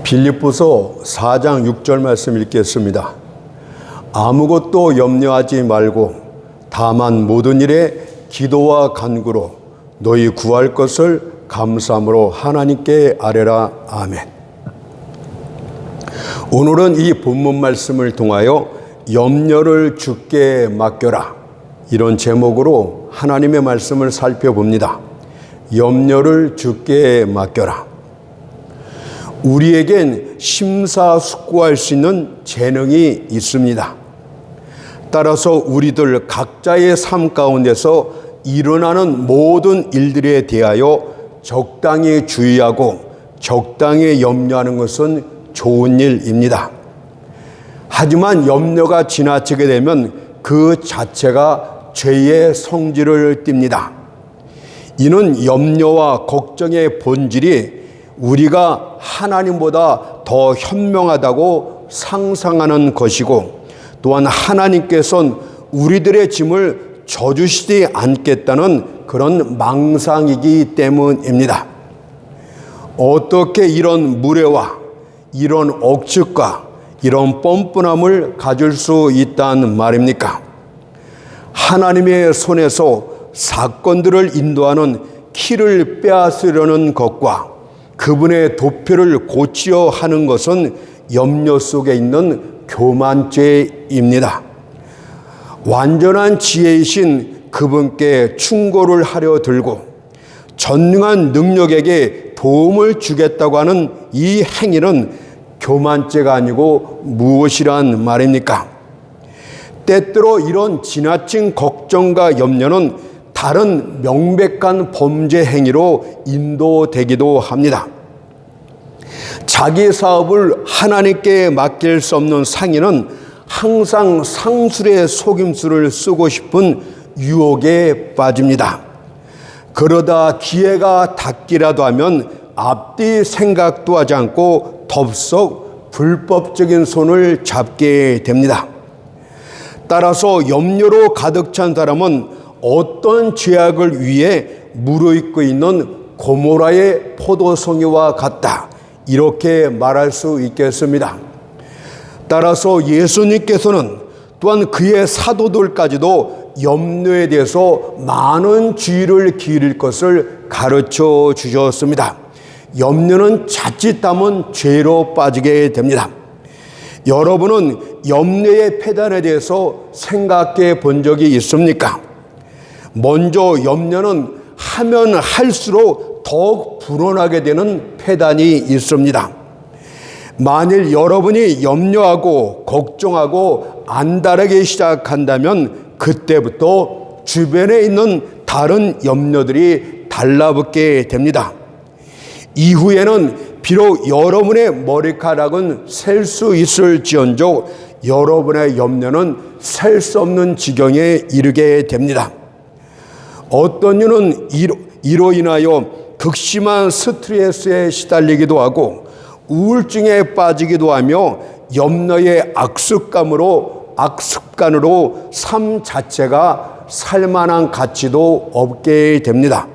빌립보서 4장 6절 말씀 읽겠습니다. 아무것도 염려하지 말고 다만 모든 일에 기도와 간구로 너희 구할 것을 감사함으로 하나님께 아뢰라. 아멘. 오늘은 이 본문 말씀을 통하여 염려를 주께 맡겨라, 이런 제목으로 하나님의 말씀을 살펴봅니다. 염려를 주께 맡겨라. 우리에겐 심사숙고할 수 있는 재능이 있습니다. 따라서 우리들 각자의 삶 가운데서 일어나는 모든 일들에 대하여 적당히 주의하고 적당히 염려하는 것은 좋은 일입니다. 하지만 염려가 지나치게 되면 그 자체가 죄의 성질을 띱니다. 이는 염려와 걱정의 본질이 우리가 하나님보다 더 현명하다고 상상하는 것이고, 또한 하나님께서는 우리들의 짐을 져주시지 않겠다는 그런 망상이기 때문입니다. 어떻게 이런 무례와 이런 억측과 이런 뻔뻔함을 가질 수 있다는 말입니까? 하나님의 손에서 사건들을 인도하는 키를 빼앗으려는 것과 그분의 도표를 고치려 하는 것은 염려 속에 있는 교만죄입니다. 완전한 지혜이신 그분께 충고를 하려 들고 전능한 능력에게 도움을 주겠다고 하는 이 행위는 교만죄가 아니고 무엇이란 말입니까? 때때로 이런 지나친 걱정과 염려는 다른 명백한 범죄 행위로 인도되기도 합니다. 자기 사업을 하나님께 맡길 수 없는 상인은 항상 상술의 속임수를 쓰고 싶은 유혹에 빠집니다. 그러다 기회가 닿기라도 하면 앞뒤 생각도 하지 않고 덥석 불법적인 손을 잡게 됩니다. 따라서 염려로 가득 찬 사람은 어떤 죄악을 위해 무르익고 있는 고모라의 포도송이와 같다, 이렇게 말할 수 있겠습니다. 따라서 예수님께서는 또한 그의 사도들까지도 염려에 대해서 많은 주의를 기울일 것을 가르쳐 주셨습니다. 염려는 자칫하면 죄로 빠지게 됩니다. 여러분은 염려의 폐단에 대해서 생각해 본 적이 있습니까? 먼저 염려는 하면 할수록 더욱 불어나게 되는 폐단이 있습니다. 만일 여러분이 염려하고 걱정하고 안달하기 시작한다면 그때부터 주변에 있는 다른 염려들이 달라붙게 됩니다. 이후에는 비록 여러분의 머리카락은 셀 수 있을지언정 여러분의 염려는 셀 수 없는 지경에 이르게 됩니다. 어떤 이는 이로 인하여 극심한 스트레스에 시달리기도 하고 우울증에 빠지기도 하며 염려의 악습관으로 삶 자체가 살만한 가치도 없게 됩니다.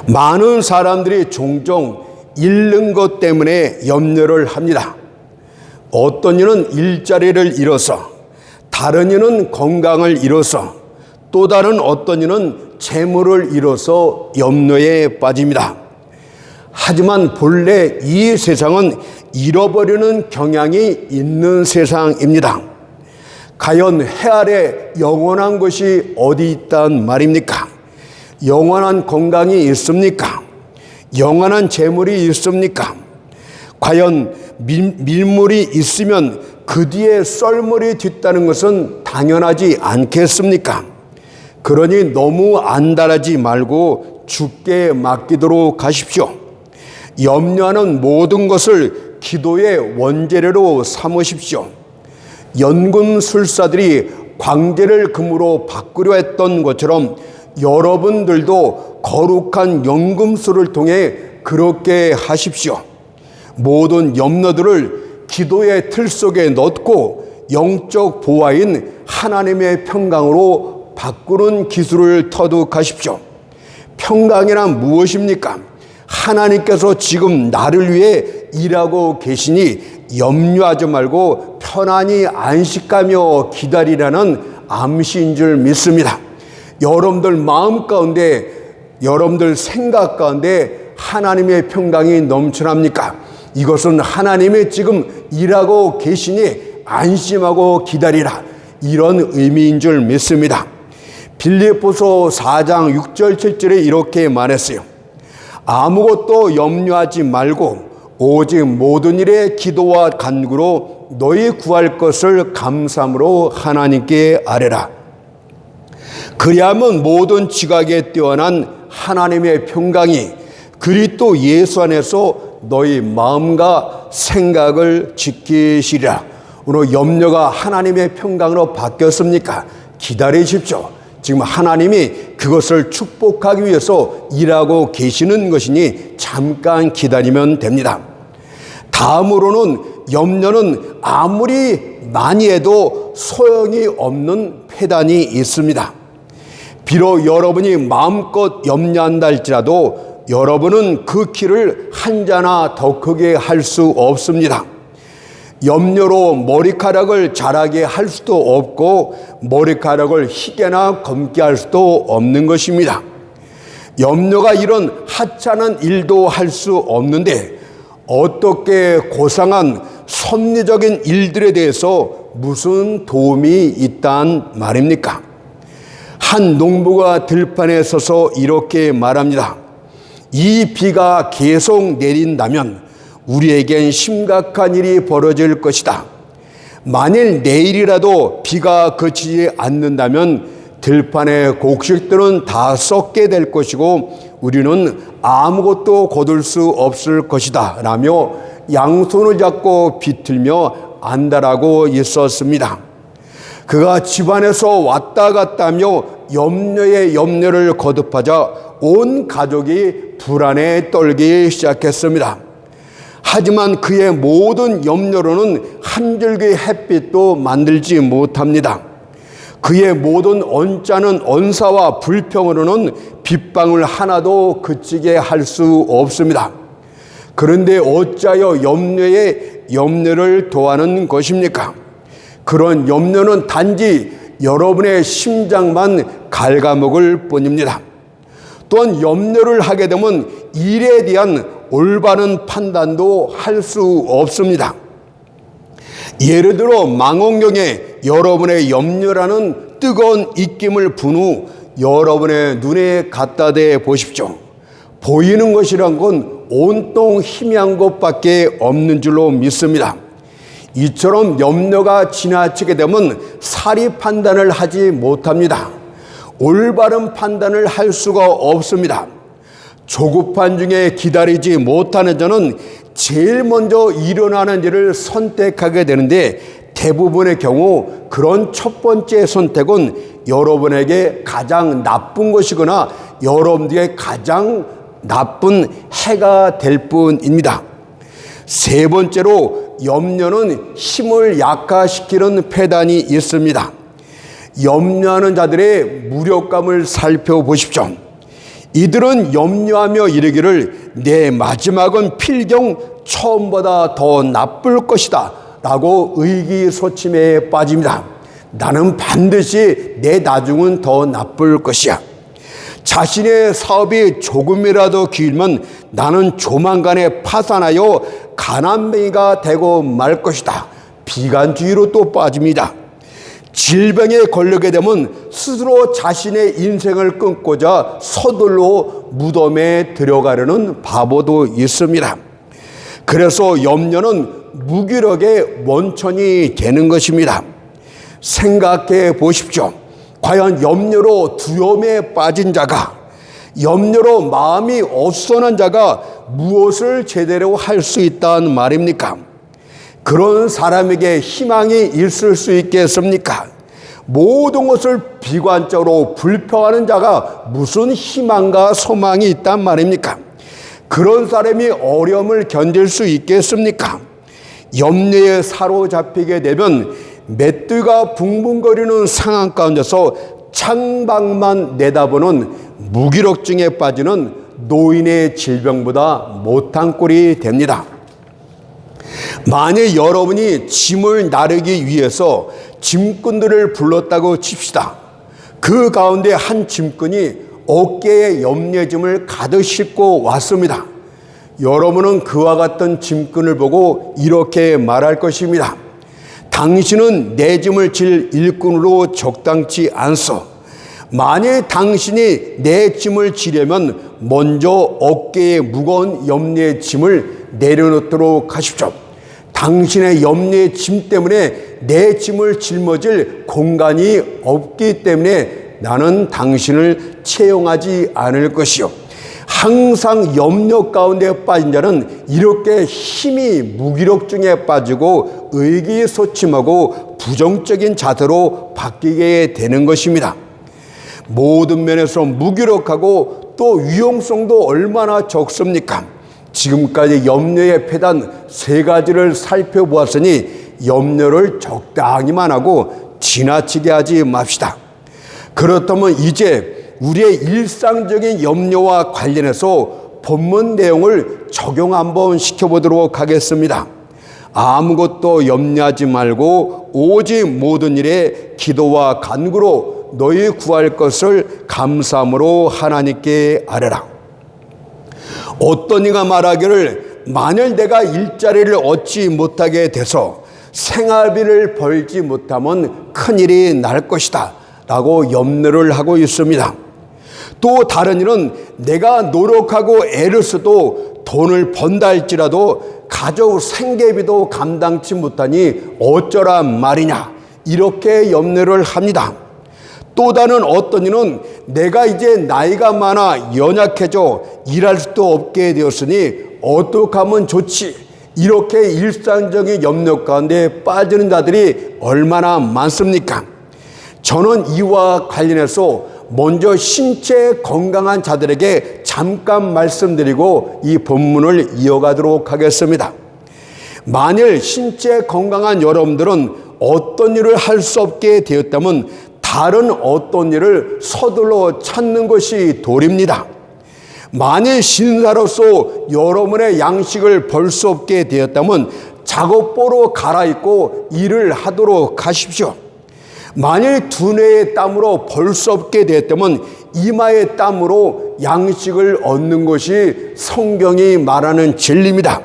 많은 사람들이 종종 잃는 것 때문에 염려를 합니다. 어떤 이는 일자리를 잃어서, 다른 이는 건강을 잃어서, 또 다른 어떤 이는 재물을 잃어서 염려에 빠집니다. 하지만 본래 이 세상은 잃어버리는 경향이 있는 세상입니다. 과연 해 아래 영원한 것이 어디 있단 말입니까? 영원한 건강이 있습니까? 영원한 재물이 있습니까? 과연 밀물이 있으면 그 뒤에 썰물이 뒤따는 것은 당연하지 않겠습니까? 그러니 너무 안달하지 말고 주께 맡기도록 하십시오. 염려하는 모든 것을 기도의 원재료로 삼으십시오. 연금술사들이 광재를 금으로 바꾸려 했던 것처럼 여러분들도 거룩한 연금술을 통해 그렇게 하십시오. 모든 염려들을 기도의 틀 속에 넣고 영적 보화인 하나님의 평강으로 바꾸는 기술을 터득하십시오. 평강이란 무엇입니까? 하나님께서 지금 나를 위해 일하고 계시니 염려하지 말고 편안히 안식하며 기다리라는 암시인 줄 믿습니다. 여러분들 마음 가운데, 여러분들 생각 가운데 하나님의 평강이 넘쳐납니까? 이것은 하나님이 지금 일하고 계시니 안심하고 기다리라, 이런 의미인 줄 믿습니다. 빌립보서 4장 6절 7절에 이렇게 말했어요. 아무것도 염려하지 말고 오직 모든 일에 기도와 간구로 너희 구할 것을 감사함으로 하나님께 아뢰라. 그리하면 모든 지각에 뛰어난 하나님의 평강이 그리스도 예수 안에서 너희 마음과 생각을 지키시리라. 오늘 염려가 하나님의 평강으로 바뀌었습니까? 기다리십시오. 지금 하나님이 그것을 축복하기 위해서 일하고 계시는 것이니 잠깐 기다리면 됩니다. 다음으로는 염려는 아무리 많이 해도 소용이 없는 폐단이 있습니다. 비록 여러분이 마음껏 염려한다 할지라도 여러분은 그 키를 한자나 더 크게 할 수 없습니다. 염려로 머리카락을 자라게 할 수도 없고 머리카락을 희게나 검게 할 수도 없는 것입니다. 염려가 이런 하찮은 일도 할 수 없는데 어떻게 고상한 섭리적인 일들에 대해서 무슨 도움이 있단 말입니까? 한 농부가 들판에 서서 이렇게 말합니다. 이 비가 계속 내린다면 우리에겐 심각한 일이 벌어질 것이다. 만일 내일이라도 비가 그치지 않는다면 들판의 곡식들은 다 썩게 될 것이고 우리는 아무것도 거둘 수 없을 것이다 라며 양손을 잡고 비틀며 안달하고 있었습니다. 그가 집안에서 왔다 갔다 하며 염려에 염려를 거듭하자 온 가족이 불안에 떨기 시작했습니다. 하지만 그의 모든 염려로는 한 줄기 햇빛도 만들지 못합니다. 그의 모든 언짢은 언사와 불평으로는 빗방울 하나도 그치게 할 수 없습니다. 그런데 어찌하여 염려에 염려를 더하는 것입니까? 그런 염려는 단지 여러분의 심장만 갉아먹을 뿐입니다. 또한 염려를 하게 되면 일에 대한 올바른 판단도 할 수 없습니다. 예를 들어 망원경에 여러분의 염려라는 뜨거운 입김을 분 후 여러분의 눈에 갖다 대 보십시오. 보이는 것이란 건 온통 희미한 것밖에 없는 줄로 믿습니다. 이처럼 염려가 지나치게 되면 사리 판단을 하지 못합니다. 올바른 판단을 할 수가 없습니다. 조급한 중에 기다리지 못하는 자는 제일 먼저 일어나는 일을 선택하게 되는데 대부분의 경우 그런 첫 번째 선택은 여러분에게 가장 나쁜 것이거나 여러분들에게 가장 나쁜 해가 될 뿐입니다. 세 번째로 염려는 힘을 약화시키는 폐단이 있습니다. 염려하는 자들의 무력감을 살펴보십시오. 이들은 염려하며 이르기를 내 마지막은 필경 처음보다 더 나쁠 것이다 라고 의기소침에 빠집니다. 나는 반드시 내 나중은 더 나쁠 것이야. 자신의 사업이 조금이라도 길면 나는 조만간에 파산하여 가난뱅이가 되고 말 것이다. 비관주의로 또 빠집니다. 질병에 걸리게 되면 스스로 자신의 인생을 끊고자 서둘러 무덤에 들어가려는 바보도 있습니다. 그래서 염려는 무기력의 원천이 되는 것입니다. 생각해 보십시오. 과연 염려로 두려움에 빠진 자가, 염려로 마음이 어수선한 자가 무엇을 제대로 할 수 있다는 말입니까? 그런 사람에게 희망이 있을 수 있겠습니까? 모든 것을 비관적으로 불평하는 자가 무슨 희망과 소망이 있단 말입니까? 그런 사람이 어려움을 견딜 수 있겠습니까? 염려에 사로잡히게 되면 메뚜기가 붕붕거리는 상황 가운데서 창밖만 내다보는 무기력증에 빠지는 노인의 질병보다 못한 꼴이 됩니다. 만약 여러분이 짐을 나르기 위해서 짐꾼들을 불렀다고 칩시다. 그 가운데 한 짐꾼이 어깨에 염려짐을 가득 싣고 왔습니다. 여러분은 그와 같은 짐꾼을 보고 이렇게 말할 것입니다. 당신은 내 짐을 질 일꾼으로 적당치 않소. 만약 당신이 내 짐을 지려면 먼저 어깨에 무거운 염려의 짐을 내려놓도록 하십시오. 당신의 염려의 짐 때문에 내 짐을 짊어질 공간이 없기 때문에 나는 당신을 채용하지 않을 것이요. 항상 염려 가운데 빠진 자는 이렇게 힘이 무기력증에 빠지고 의기소침하고 부정적인 자세로 바뀌게 되는 것입니다. 모든 면에서 무기력하고 또 유용성도 얼마나 적습니까? 지금까지 염려의 폐단 3가지를 살펴보았으니 염려를 적당히만 하고 지나치게 하지 맙시다. 그렇다면 이제 우리의 일상적인 염려와 관련해서 본문 내용을 적용 한번 시켜보도록 하겠습니다. 아무것도 염려하지 말고 오직 모든 일에 기도와 간구로 너희 구할 것을 감사함으로 하나님께 아뢰라. 어떤 이가 말하기를 만일 내가 일자리를 얻지 못하게 돼서 생활비를 벌지 못하면 큰일이 날 것이다 라고 염려를 하고 있습니다. 또 다른 이는 내가 노력하고 애를 써도 돈을 번다 할지라도 가족 생계비도 감당치 못하니 어쩌란 말이냐 이렇게 염려를 합니다. 또 다른 어떤 이는 내가 이제 나이가 많아 연약해져 일할 수도 없게 되었으니 어떻게 하면 좋지 이렇게 일상적인 염려 가운데 빠지는 자들이 얼마나 많습니까? 저는 이와 관련해서 먼저 신체 건강한 자들에게 잠깐 말씀드리고 이 본문을 이어가도록 하겠습니다. 만일 신체 건강한 여러분들은 어떤 일을 할 수 없게 되었다면 다른 어떤 일을 서둘러 찾는 것이 도리입니다. 만일 신사로서 여러분의 양식을 벌 수 없게 되었다면 작업보로 갈아입고 일을 하도록 하십시오. 만일 두뇌의 땀으로 벌 수 없게 되었다면 이마의 땀으로 양식을 얻는 것이 성경이 말하는 진리입니다.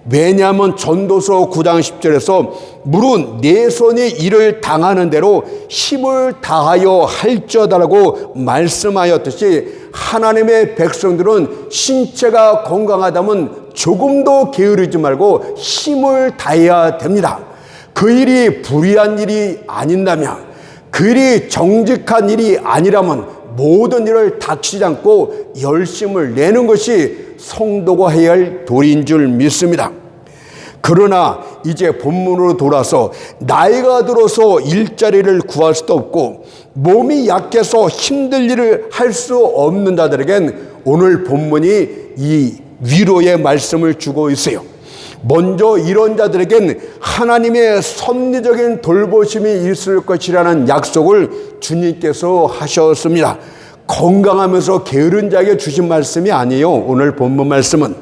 왜냐하면 전도서 9장 10절에서 무릇 내 손이 일을 당하는 대로 힘을 다하여 할지어다라고 말씀하였듯이 하나님의 백성들은 신체가 건강하다면 조금도 게으르지 말고 힘을 다해야 됩니다. 그 일이 불의한 일이 아닌다면, 그 일이 정직한 일이 아니라면 모든 일을 닥치지 않고 열심을 내는 것이 성도가 해야 할 도리인 줄 믿습니다. 그러나 이제 본문으로 돌아서 나이가 들어서 일자리를 구할 수도 없고 몸이 약해서 힘들 일을 할 수 없는 자들에겐 오늘 본문이 이 위로의 말씀을 주고 있어요. 먼저 이런 자들에겐 하나님의 섭리적인 돌보심이 있을 것이라는 약속을 주님께서 하셨습니다. 건강하면서 게으른 자에게 주신 말씀이 아니에요. 오늘 본문 말씀은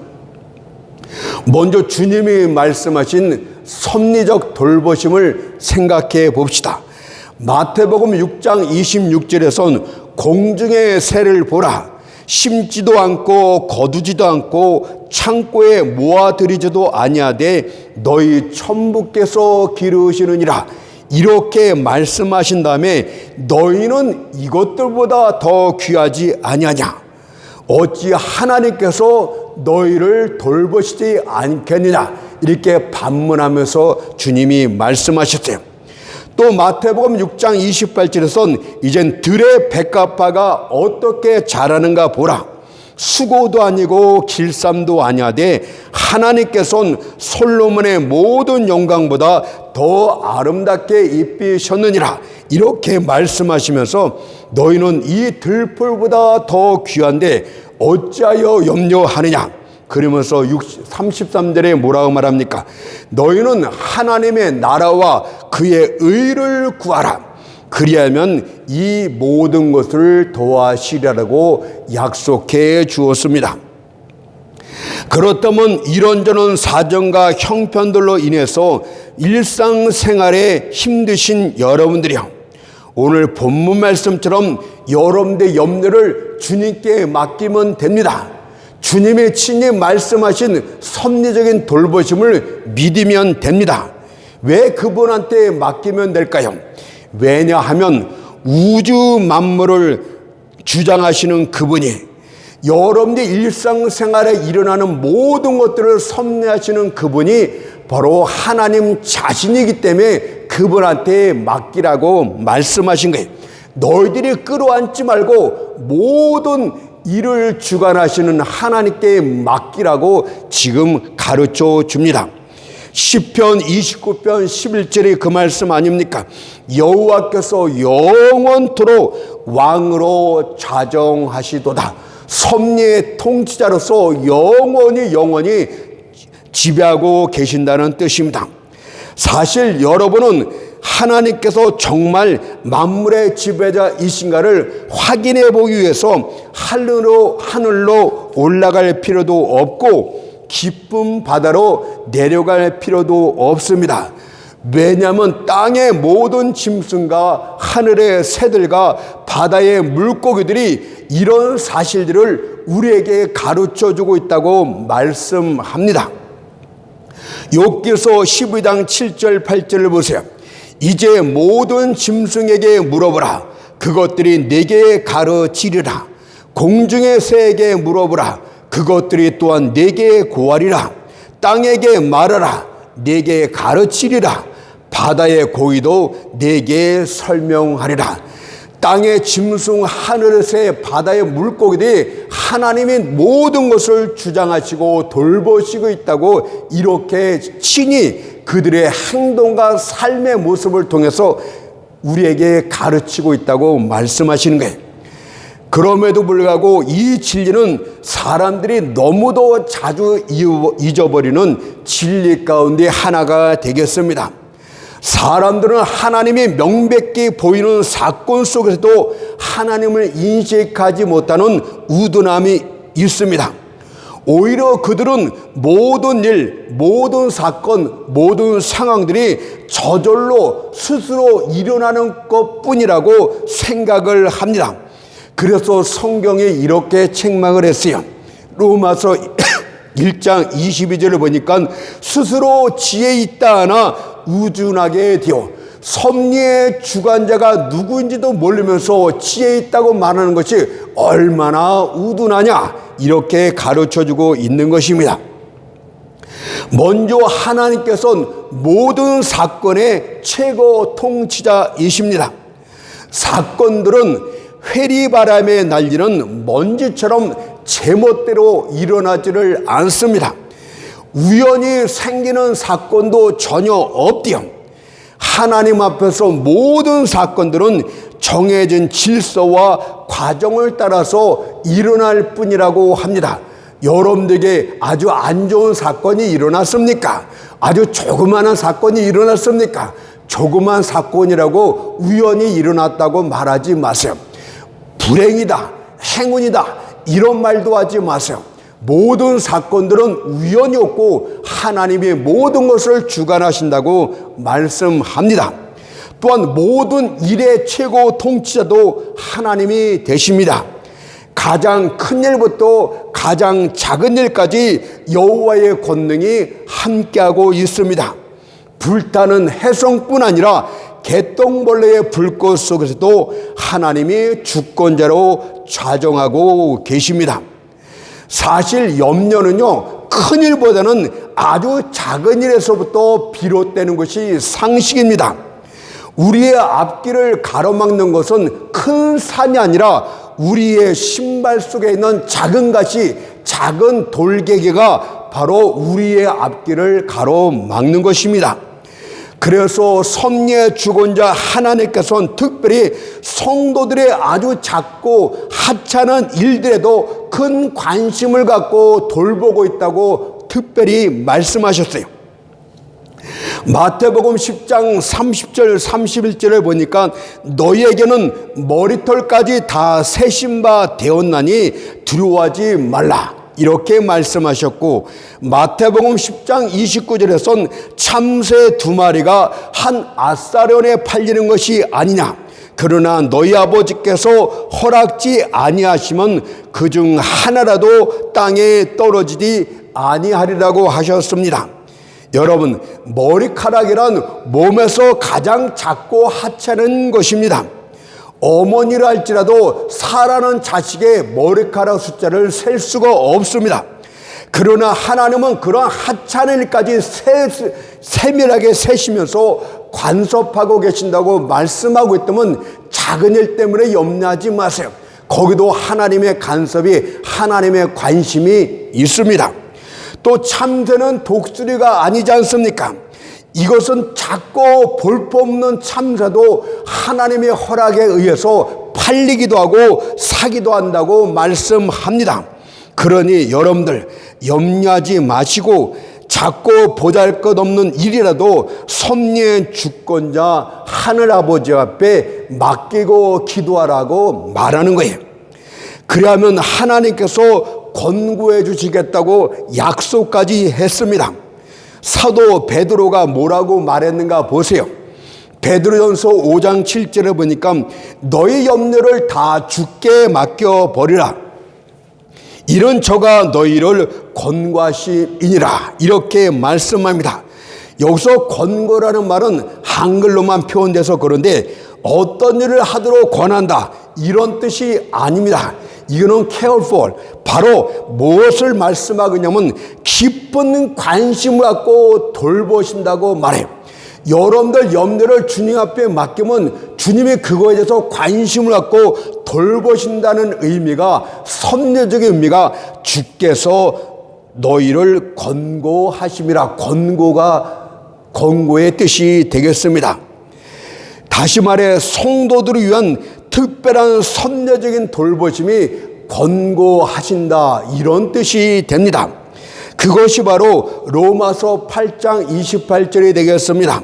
먼저 주님이 말씀하신 섭리적 돌보심을 생각해 봅시다. 마태복음 6장 26절에선 공중의 새를 보라. 심지도 않고 거두지도 않고 창고에 모아들이지도 아니하되 너희 천부께서 기르시느니라. 이렇게 말씀하신 다음에 너희는 이것들보다 더 귀하지 아니하냐. 어찌 하나님께서 너희를 돌보시지 않겠느냐. 이렇게 반문하면서 주님이 말씀하셨어요. 또 마태복음 6장 28절에선 이젠 들의 백합화가 어떻게 자라는가 보라. 수고도 아니고 길쌈도 아니하되 하나님께서는 솔로몬의 모든 영광보다 더 아름답게 입히셨느니라. 이렇게 말씀하시면서 너희는 이 들풀보다 더 귀한데 어찌하여 염려하느냐. 그러면서 33절에 뭐라고 말합니까? 너희는 하나님의 나라와 그의 의를 구하라. 그리하면 이 모든 것을 도와주시리라고 약속해 주었습니다. 그렇다면 이런저런 사정과 형편들로 인해서 일상생활에 힘드신 여러분들이요, 오늘 본문 말씀처럼 여러분들의 염려를 주님께 맡기면 됩니다. 주님이 친히 말씀하신 섭리적인 돌보심을 믿으면 됩니다. 왜 그분한테 맡기면 될까요? 왜냐하면 우주 만물을 주장하시는 그분이, 여러분의 일상생활에 일어나는 모든 것들을 섭리하시는 그분이 바로 하나님 자신이기 때문에 그분한테 맡기라고 말씀하신 거예요. 너희들이 끌어안지 말고 모든 일을 주관하시는 하나님께 맡기라고 지금 가르쳐 줍니다. 시편 29편 11절에 그 말씀 아닙니까? 여호와께서 영원토록 왕으로 좌정하시도다. 섭리의 통치자로서 영원히 지배하고 계신다는 뜻입니다. 사실 여러분은 하나님께서 정말 만물의 지배자이신가를 확인해 보기 위해서 하늘로 올라갈 필요도 없고 깊은 바다로 내려갈 필요도 없습니다. 왜냐하면 땅의 모든 짐승과 하늘의 새들과 바다의 물고기들이 이런 사실들을 우리에게 가르쳐주고 있다고 말씀합니다. 욥기서 12장 7절 8절을 보세요. 이제 모든 짐승에게 물어보라. 그것들이 내게 가르치리라. 공중의 새에게 물어보라. 그것들이 또한 내게 고하리라. 땅에게 말하라. 내게 가르치리라. 바다의 고기도 내게 설명하리라. 땅의 짐승, 하늘의 새, 바다의 물고기들이 하나님이 모든 것을 주장하시고 돌보시고 있다고 이렇게 친히 그들의 행동과 삶의 모습을 통해서 우리에게 가르치고 있다고 말씀하시는 거예요. 그럼에도 불구하고 이 진리는 사람들이 너무도 자주 잊어버리는 진리 가운데 하나가 되겠습니다. 사람들은 하나님이 명백히 보이는 사건 속에서도 하나님을 인식하지 못하는 우둔함이 있습니다. 오히려 그들은 모든 일, 모든 사건, 모든 상황들이 저절로 스스로 일어나는 것뿐이라고 생각을 합니다. 그래서 성경에 이렇게 책망을 했어요. 로마서 1장 22절을 보니까 스스로 지혜 있다 하나 우둔하게 되어 섭리의 주관자가 누구인지도 모르면서 지혜 있다고 말하는 것이 얼마나 우둔하냐, 이렇게 가르쳐주고 있는 것입니다. 먼저 하나님께서는 모든 사건의 최고 통치자이십니다. 사건들은 회리바람에 날리는 먼지처럼 제멋대로 일어나지를 않습니다. 우연히 생기는 사건도 전혀 없디요. 하나님 앞에서 모든 사건들은 정해진 질서와 과정을 따라서 일어날 뿐이라고 합니다. 여러분들에게 아주 안 좋은 사건이 일어났습니까? 아주 조그마한 사건이 일어났습니까? 조그만 사건이라고 우연히 일어났다고 말하지 마세요. 불행이다, 행운이다, 이런 말도 하지 마세요. 모든 사건들은 우연이 없고 하나님이 모든 것을 주관하신다고 말씀합니다. 또한 모든 일의 최고 통치자도 하나님이 되십니다. 가장 큰 일부터 가장 작은 일까지 여호와의 권능이 함께하고 있습니다. 불타는 해성뿐 아니라 개똥벌레의 불꽃 속에서도 하나님이 주권자로 좌정하고 계십니다. 사실 염려는요, 큰 일보다는 아주 작은 일에서부터 비롯되는 것이 상식입니다. 우리의 앞길을 가로막는 것은 큰 산이 아니라 우리의 신발 속에 있는 작은 가시, 작은 돌개개가 바로 우리의 앞길을 가로막는 것입니다. 그래서 섭리의 주권자 하나님께서는 특별히 성도들의 아주 작고 하찮은 일들에도 큰 관심을 갖고 돌보고 있다고 특별히 말씀하셨어요. 마태복음 10장 30절 31절에 보니까 너희에게는 머리털까지 다 세신 바 되었나니 두려워하지 말라 이렇게 말씀하셨고, 마태복음 10장 29절에선 참새 2마리가 한 아사련에 팔리는 것이 아니냐, 그러나 너희 아버지께서 허락지 아니하시면 그중 하나라도 땅에 떨어지지 아니하리라고 하셨습니다. 여러분, 머리카락이란 몸에서 가장 작고 하찮은 것입니다. 어머니라 할지라도 살아난 자식의 머리카락 숫자를 셀 수가 없습니다. 그러나 하나님은 그런 하찮은 일까지 세밀하게 세시면서 관섭하고 계신다고 말씀하고 있다면 작은 일 때문에 염려하지 마세요. 거기도 하나님의 간섭이, 하나님의 관심이 있습니다. 또 참새는 독수리가 아니지 않습니까? 이것은 작고 볼품없는 참새도 하나님의 허락에 의해서 팔리기도 하고 사기도 한다고 말씀합니다. 그러니 여러분들 염려하지 마시고 작고 보잘것없는 일이라도 섭리의 주권자 하늘아버지 앞에 맡기고 기도하라고 말하는 거예요. 그래야면 하나님께서 권고해 주시겠다고 약속까지 했습니다. 사도 베드로가 뭐라고 말했는가 보세요. 베드로전서 5장 7절에 보니까 너희 염려를 다 주께 맡겨버리라. 이런 저가 너희를 권고하시니라 이렇게 말씀합니다. 여기서 권고라는 말은 한글로만 표현돼서 그런데 어떤 일을 하도록 권한다 이런 뜻이 아닙니다. 이거는 careful, 바로 무엇을 말씀하겠냐면 깊은 관심을 갖고 돌보신다고 말해요. 여러분들 염려를 주님 앞에 맡기면 주님이 그거에 대해서 관심을 갖고 돌보신다는 의미가, 섭리적인 의미가 주께서 너희를 권고하심이라, 권고의 뜻이 되겠습니다. 다시 말해 성도들을 위한 특별한 섭리적인 돌보심이 권고하신다 이런 뜻이 됩니다. 그것이 바로 로마서 8장 28절이 되겠습니다.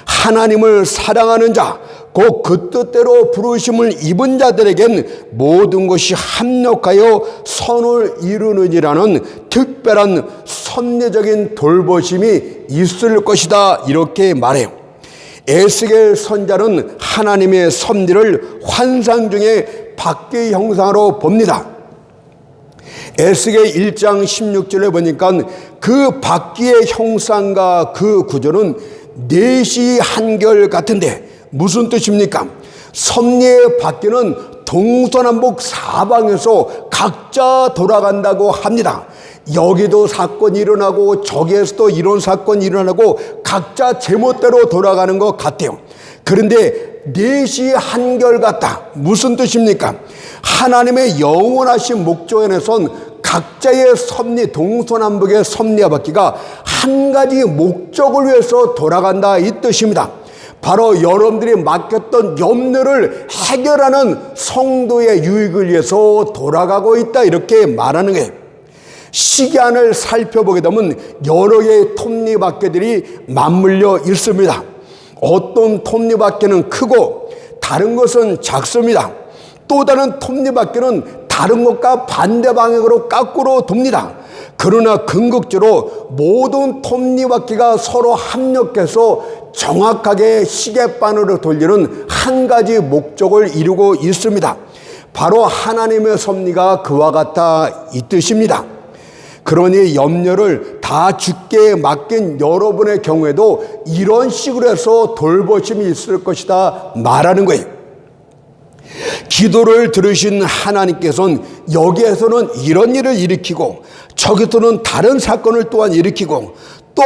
하나님을 사랑하는 자, 곧 그 뜻대로 부르심을 입은 자들에겐 모든 것이 합력하여 선을 이루느니라는 특별한 섭리적인 돌보심이 있을 것이다 이렇게 말해요. 에스겔 선자는 하나님의 섭리를 환상 중에 박쥐 형상으로 봅니다. 에스겔 1장 16절에 보니까 그 박쥐의 형상과 그 구조는 넷이 한결 같은데 무슨 뜻입니까? 섭리의 박쥐는 동서남북 사방에서 각자 돌아간다고 합니다. 여기도 사건이 일어나고 저기에서도 이런 사건이 일어나고 각자 제멋대로 돌아가는 것 같아요. 그런데 넷이 한결같다. 무슨 뜻입니까? 하나님의 영원하신 목조에선 각자의 섭리, 동서남북의 섭리와 바퀴가 한 가지 목적을 위해서 돌아간다 이 뜻입니다. 바로 여러분들이 맡겼던 염려를 해결하는 성도의 유익을 위해서 돌아가고 있다 이렇게 말하는 거예요. 시간을 살펴보게 되면 여러 개의 톱니바퀴들이 맞물려 있습니다. 어떤 톱니바퀴는 크고 다른 것은 작습니다. 또 다른 톱니바퀴는 다른 것과 반대 방향으로 거꾸로 돕니다. 그러나 궁극적으로 모든 톱니바퀴가 서로 합력해서 정확하게 시계바늘을 돌리는 한 가지 목적을 이루고 있습니다. 바로 하나님의 섭리가 그와 같다 이 뜻입니다. 그러니 염려를 다 주께 맡긴 여러분의 경우에도 이런 식으로 해서 돌보심이 있을 것이다 말하는 거예요. 기도를 들으신 하나님께서는 여기에서는 이런 일을 일으키고 저기서는 다른 사건을 또한 일으키고 또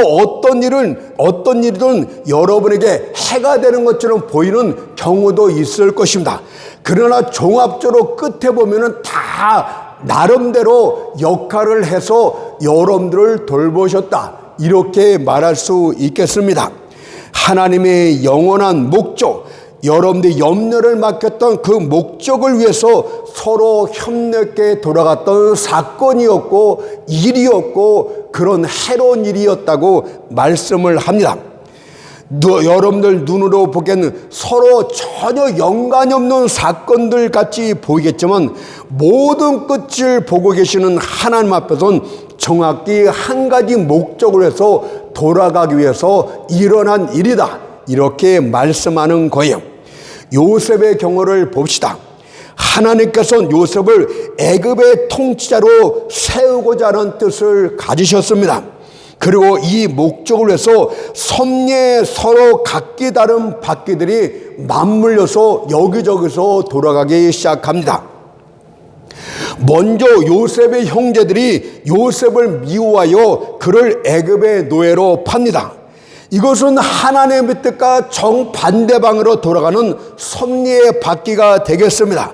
어떤 일이든 여러분에게 해가 되는 것처럼 보이는 경우도 있을 것입니다. 그러나 종합적으로 끝에 보면은 다 나름대로 역할을 해서 여러분들을 돌보셨다 이렇게 말할 수 있겠습니다. 하나님의 영원한 목적, 여러분들이 염려를 맡겼던 그 목적을 위해서 서로 협력해 돌아갔던 사건이었고 일이었고 그런 해로운 일이었다고 말씀을 합니다. 여러분들 눈으로 보기에는 서로 전혀 연관이 없는 사건들 같이 보이겠지만 모든 끝을 보고 계시는 하나님 앞에서는 정확히 한 가지 목적을 해서 돌아가기 위해서 일어난 일이다, 이렇게 말씀하는 거예요. 요셉의 경우를 봅시다. 하나님께서는 요셉을 애굽의 통치자로 세우고자 하는 뜻을 가지셨습니다. 그리고 이 목적을 위해서 섭리에 서로 각기 다른 바퀴들이 맞물려서 여기저기서 돌아가기 시작합니다. 먼저 요셉의 형제들이 요셉을 미워하여 그를 애굽의 노예로 팝니다. 이것은 하나님의 뜻과 정반대방으로 돌아가는 섭리의 바퀴가 되겠습니다.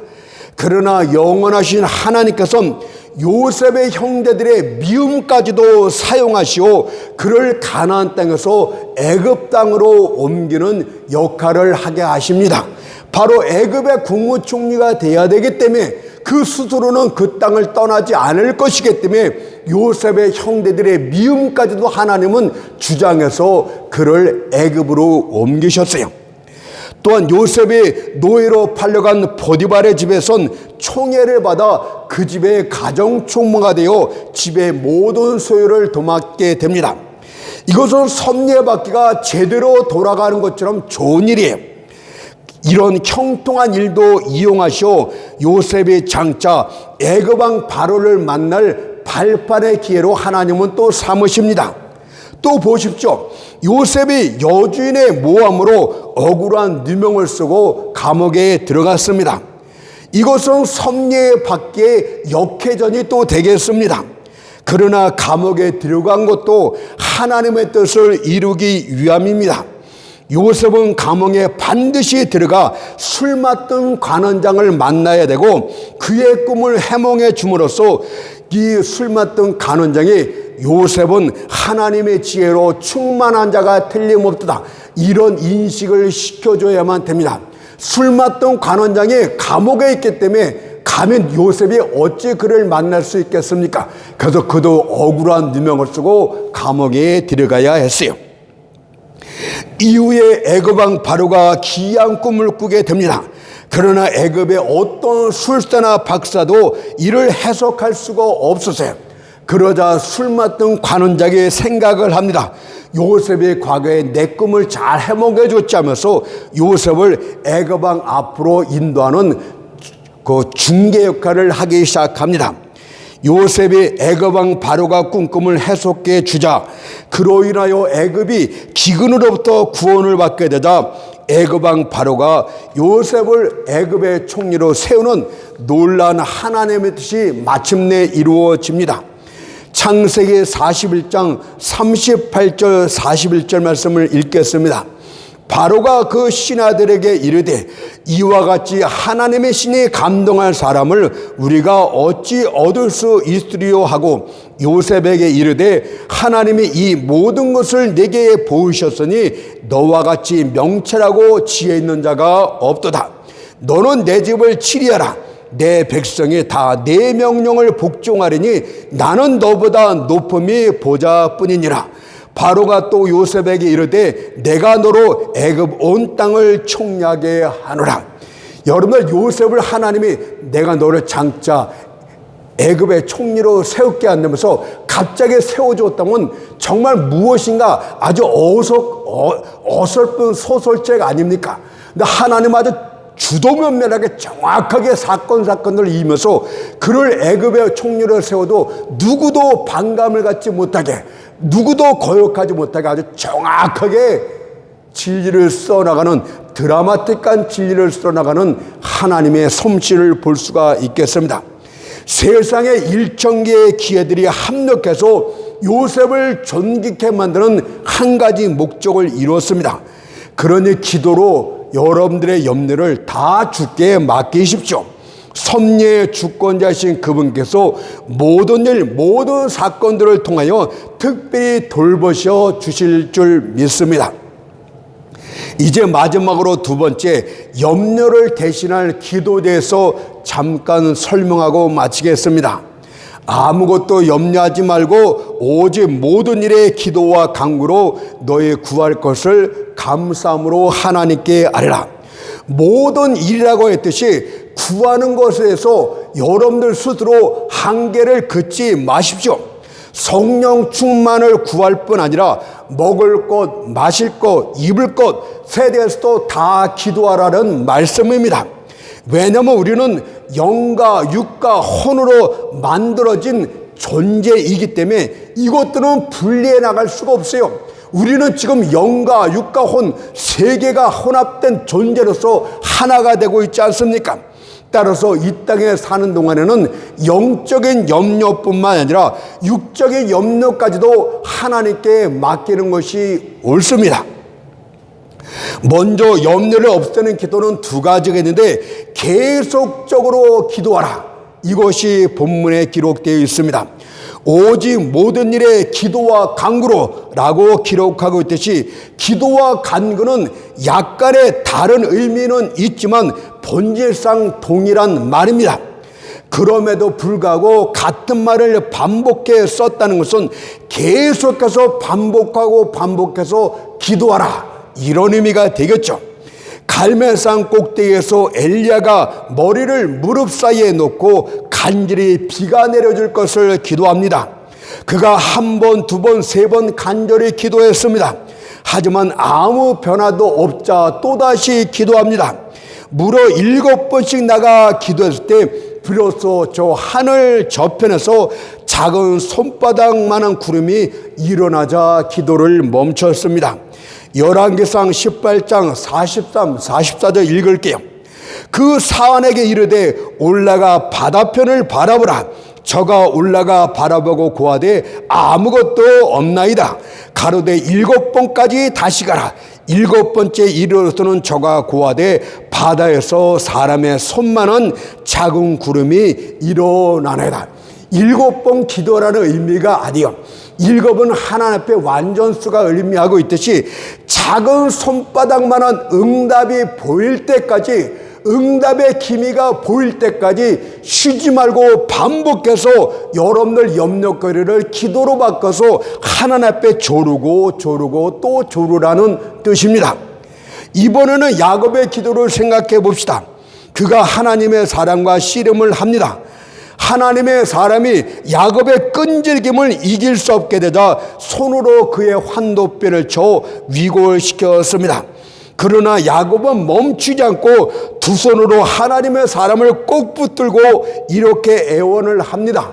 그러나 영원하신 하나님께서는 요셉의 형제들의 미움까지도 사용하시오 그를 가나안 땅에서 애굽 땅으로 옮기는 역할을 하게 하십니다. 바로 애굽의 국무총리가 돼야 되기 때문에 그 스스로는 그 땅을 떠나지 않을 것이기 때문에 요셉의 형제들의 미움까지도 하나님은 주장해서 그를 애굽으로 옮기셨어요. 또한 요셉이 노예로 팔려간 보디발의 집에선 총애를 받아 그 집의 가정총무가 되어 집의 모든 소유를 도맡게 됩니다. 이것은 섭리의 바퀴가 제대로 돌아가는 것처럼 좋은 일이에요. 이런 형통한 일도 이용하시어 요셉이 장차 애굽 왕 바로를 만날 발판의 기회로 하나님은 또 삼으십니다. 또 보십시오. 요셉이 여주인의 모함으로 억울한 누명을 쓰고 감옥에 들어갔습니다. 이것은 섭리의 바퀴의 역회전이 또 되겠습니다. 그러나 감옥에 들어간 것도 하나님의 뜻을 이루기 위함입니다. 요셉은 감옥에 반드시 들어가 술 맡던 관원장을 만나야 되고 그의 꿈을 해몽해 줌으로써 이 술 맡던 관원장이 요셉은 하나님의 지혜로 충만한 자가 틀림없다, 이런 인식을 시켜줘야만 됩니다. 술 맡던 관원장이 감옥에 있기 때문에 가면 요셉이 어찌 그를 만날 수 있겠습니까? 그래서 그도 억울한 누명을 쓰고 감옥에 들어가야 했어요. 이후에 애굽 왕 바로가 기이한 꿈을 꾸게 됩니다. 그러나 애굽의 어떤 술사나 박사도 이를 해석할 수가 없었어요. 그러자 술 맡던 관원장이 생각을 합니다. 요셉이 과거에 내 꿈을 잘 해몽해 줬지 하면서 요셉을 애굽 왕 앞으로 인도하는 그 중개 역할을 하기 시작합니다. 요셉이 애굽 왕 바로가 꾼 꿈을 해석해 주자 그로 인하여 애굽이 기근으로부터 구원을 받게 되자 애굽 왕 바로가 요셉을 애굽의 총리로 세우는 놀라운 하나님의 뜻이 마침내 이루어집니다. 창세기 41장 38절 41절 말씀을 읽겠습니다. 바로가 그 신하들에게 이르되 이와 같이 하나님의 신이 감동할 사람을 우리가 어찌 얻을 수 있으리요 하고 요셉에게 이르되 하나님이 이 모든 것을 내게 보이셨으니 너와 같이 명철하고 지혜 있는 자가 없도다. 너는 내 집을 치리하라. 내 백성이 다 내 명령을 복종하리니 나는 너보다 높음이 보좌뿐이니라. 바로가 또 요셉에게 이르되 내가 너로 애굽 온 땅을 총리하게 하노라. 여러분들, 요셉을 하나님이 내가 너를 장차 애굽의 총리로 세울게 한다면서 갑자기 세워주었다면 정말 무엇인가 아주 어설픈 소설책 아닙니까? 근데 하나님 아주 주도면밀하게 정확하게 사건들을 이으면서 그를 애굽의 총리로 세워도 누구도 반감을 갖지 못하게, 누구도 거역하지 못하게 아주 정확하게 진리를 써나가는, 드라마틱한 진리를 써나가는 하나님의 솜씨를 볼 수가 있겠습니다. 세상의 1,000개의 기회들이 합력해서 요셉을 존귀케 만드는 한 가지 목적을 이루었습니다. 그러니 기도로 여러분들의 염려를 다 주께 맡기십시오. 섭리의 주권자이신 그분께서 모든 일, 모든 사건들을 통하여 특별히 돌보셔 주실 줄 믿습니다. 이제 마지막으로 두 번째, 염려를 대신할 기도에 대해서 잠깐 설명하고 마치겠습니다. 아무것도 염려하지 말고 오직 모든 일에 기도와 간구로 너의 구할 것을 감사함으로 하나님께 아뢰라. 모든 일이라고 했듯이 구하는 것에 대해서 여러분들 스스로 한계를 긋지 마십시오. 성령 충만을 구할 뿐 아니라 먹을 것, 마실 것, 입을 것에 대해서도 다 기도하라는 말씀입니다. 왜냐하면 우리는 영과 육과 혼으로 만들어진 존재이기 때문에 이것들은 분리해 나갈 수가 없어요. 우리는 지금 영과 육과 혼 세 개가 혼합된 존재로서 하나가 되고 있지 않습니까? 따라서 이 땅에 사는 동안에는 영적인 염려뿐만 아니라 육적인 염려까지도 하나님께 맡기는 것이 옳습니다. 먼저 염려를 없애는 기도는 두 가지가 있는데 계속적으로 기도하라. 이것이 본문에 기록되어 있습니다. 오직 모든 일에 기도와 간구로 라고 기록하고 있듯이 기도와 간구는 약간의 다른 의미는 있지만 본질상 동일한 말입니다. 그럼에도 불구하고 같은 말을 반복해 썼다는 것은 계속해서 반복해서 기도하라, 이런 의미가 되겠죠. 갈멜산 꼭대기에서 엘리야가 머리를 무릎 사이에 놓고 간절히 비가 내려줄 것을 기도합니다. 그가 한 번, 두 번, 세 번 간절히 기도했습니다. 하지만 아무 변화도 없자 또다시 기도합니다. 무려 7번씩 나가 기도했을 때 비로소 저 하늘 저편에서 작은 손바닥만한 구름이 일어나자 기도를 멈췄습니다. 열왕기상 18장 43, 44절 읽을게요. 그 사환에게 이르되 올라가 바다편을 바라보라. 저가 올라가 바라보고 고하되 아무것도 없나이다. 가로되 7번까지 다시 가라. 7번째 이르러서는 저가 고하되 바다에서 사람의 손만한 작은 구름이 일어나나이다. 7번 기도라는 의미가 아니요, 7은 하나님 앞에 완전수가 의미하고 있듯이 작은 손바닥만한 응답이 보일 때까지, 응답의 기미가 보일 때까지 쉬지 말고 반복해서 여러분들 염려거리를 기도로 바꿔서 하나님 앞에 조르고 또 조르라는 뜻입니다. 이번에는 야곱의 기도를 생각해 봅시다. 그가 하나님의 사랑과 씨름을 합니다. 하나님의 사람이 야곱의 끈질김을 이길 수 없게 되자 손으로 그의 환도뼈를 쳐 위골시켰습니다. 그러나 야곱은 멈추지 않고 두 손으로 하나님의 사람을 꼭 붙들고 이렇게 애원을 합니다.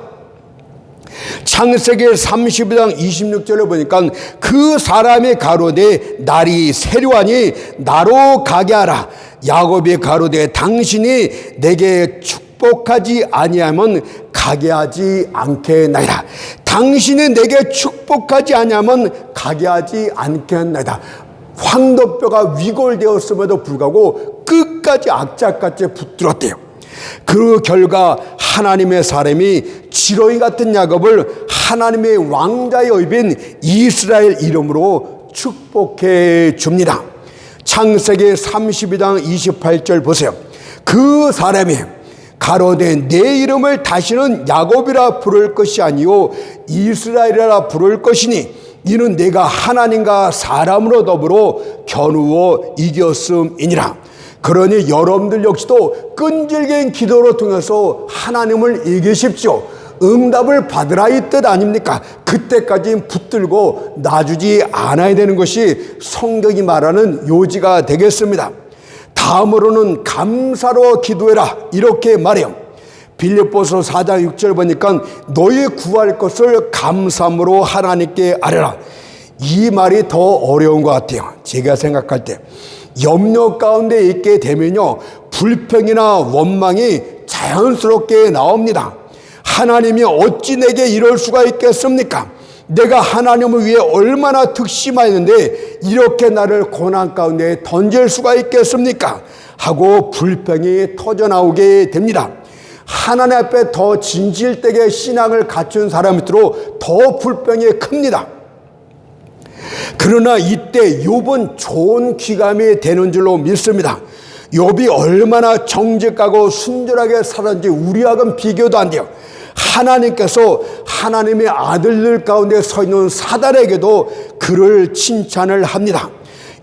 창세기 32장 26절을 보니까 그 사람이 가로되 날이 세려하니 나로 가게 하라. 야곱이 가로되 당신이 내게 축복하지 아니하면 가게 하지 않겠나이다. 당신이 내게 축복하지 아니하면 가게 하지 않겠나이다. 황도뼈가 위골되었음에도 불구하고 끝까지 악착같이 붙들었대요. 그 결과 하나님의 사람이 지렁이 같은 야곱을 하나님의 왕자의 의빈 이스라엘 이름으로 축복해 줍니다. 창세기 32장 28절 보세요. 그 사람이 가로되 내 이름을 다시는 야곱이라 부를 것이 아니요 이스라엘이라 부를 것이니 이는 내가 하나님과 사람으로 더불어 겨누어 이겼음이니라. 그러니 여러분들 역시도 끈질긴 기도로 통해서 하나님을 이기십시오. 응답을 받으라 이 뜻 아닙니까? 그때까지 붙들고 놔주지 않아야 되는 것이 성경이 말하는 요지가 되겠습니다. 다음으로는 감사로 기도해라, 이렇게 말해요. 빌립보서 4장 6절 보니까 너희 구할 것을 감사함으로 하나님께 아뢰라. 이 말이 더 어려운 것 같아요. 제가 생각할 때 염려 가운데 있게 되면요, 불평이나 원망이 자연스럽게 나옵니다. 하나님이 어찌 내게 이럴 수가 있겠습니까? 내가 하나님을 위해 얼마나 특심하였는데 이렇게 나를 고난 가운데 던질 수가 있겠습니까? 하고 불평이 터져나오게 됩니다. 하나님 앞에 더 진실되게 신앙을 갖춘 사람일수록 더 불평이 큽니다. 그러나 이때 욥은 좋은 귀감이 되는 줄로 믿습니다. 욥이 얼마나 정직하고 순결하게 살았는지 우리하고는 비교도 안 돼요. 하나님께서 하나님의 아들들 가운데 서 있는 사단에게도 그를 칭찬을 합니다.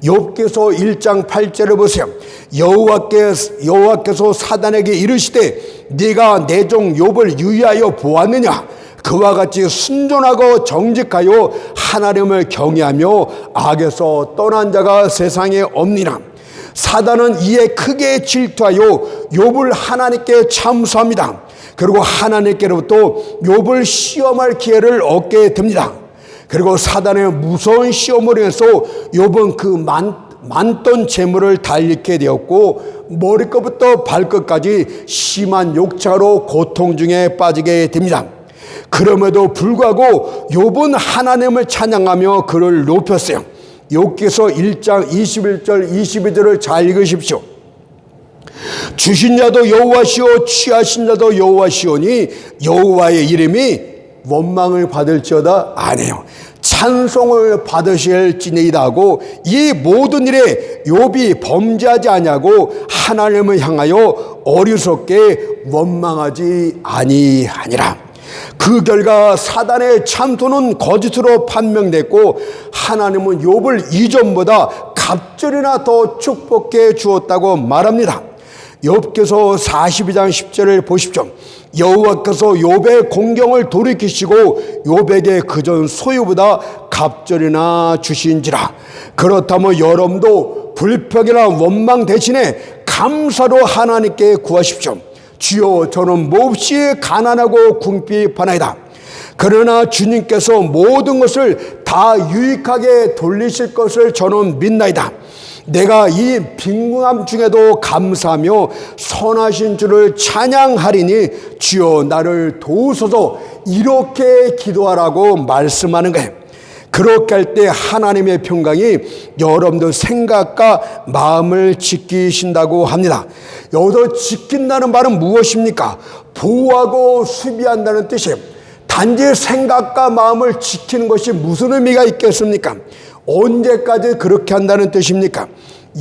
욥기서 1장 8절을 보세요. 여호와께서 사단에게 이르시되 네가 내 종 욥을 유의하여 보았느냐? 그와 같이 순전하고 정직하여 하나님을 경외하며 악에서 떠난 자가 세상에 없니라. 사단은 이에 크게 질투하여 욥을 하나님께 참수합니다. 그리고 하나님께로부터 욥을 시험할 기회를 얻게 됩니다. 그리고 사단의 무서운 시험을 인해서 욥은 그 많던 재물을 다 잃게 되었고 머리끝부터 발끝까지 심한 욕차로 고통 중에 빠지게 됩니다. 그럼에도 불구하고 욥은 하나님을 찬양하며 그를 높였어요. 욥기서 1장 21절 22절을 잘 읽으십시오. 주신 자도 여호와시오 취하신 자도 여호와시오니 여호와의 이름이 원망을 받을지어다 아니에요. 찬송을 받으실지니이다 하고 이 모든 일에 욥이 범죄하지 아니하고 하나님을 향하여 어리석게 원망하지 아니하니라. 그 결과 사단의 참소는 거짓으로 판명됐고 하나님은 욥을 이전보다 갑절이나 더 축복해 주었다고 말합니다. 욥기서 42장 10절을 보십시오. 여호와께서 욥의 공경을 돌이키시고 욥에게 그전 소유보다 갑절이나 주신지라. 그렇다면 여러분도 불평이나 원망 대신에 감사로 하나님께 구하십시오. 주여 저는 몹시 가난하고 궁핍하나이다. 그러나 주님께서 모든 것을 다 유익하게 돌리실 것을 저는 믿나이다. 내가 이 빈궁함 중에도 감사하며 선하신 주를 찬양하리니 주여 나를 도우소서 이렇게 기도하라고 말씀하는 거예요. 그렇게 할 때 하나님의 평강이 여러분들 생각과 마음을 지키신다고 합니다. 여기서 지킨다는 말은 무엇입니까? 보호하고 수비한다는 뜻이에요. 단지 생각과 마음을 지키는 것이 무슨 의미가 있겠습니까? 언제까지 그렇게 한다는 뜻입니까?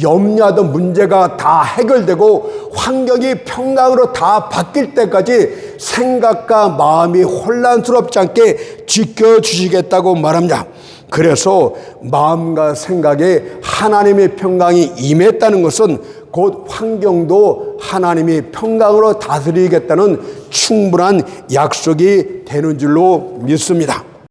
염려하던 문제가 다 해결되고 환경이 평강으로 다 바뀔 때까지 생각과 마음이 혼란스럽지 않게 지켜주시겠다고 말합니다. 그래서 마음과 생각에 하나님의 평강이 임했다는 것은 곧 환경도 하나님이 평강으로 다스리겠다는 충분한 약속이 되는 줄로 믿습니다.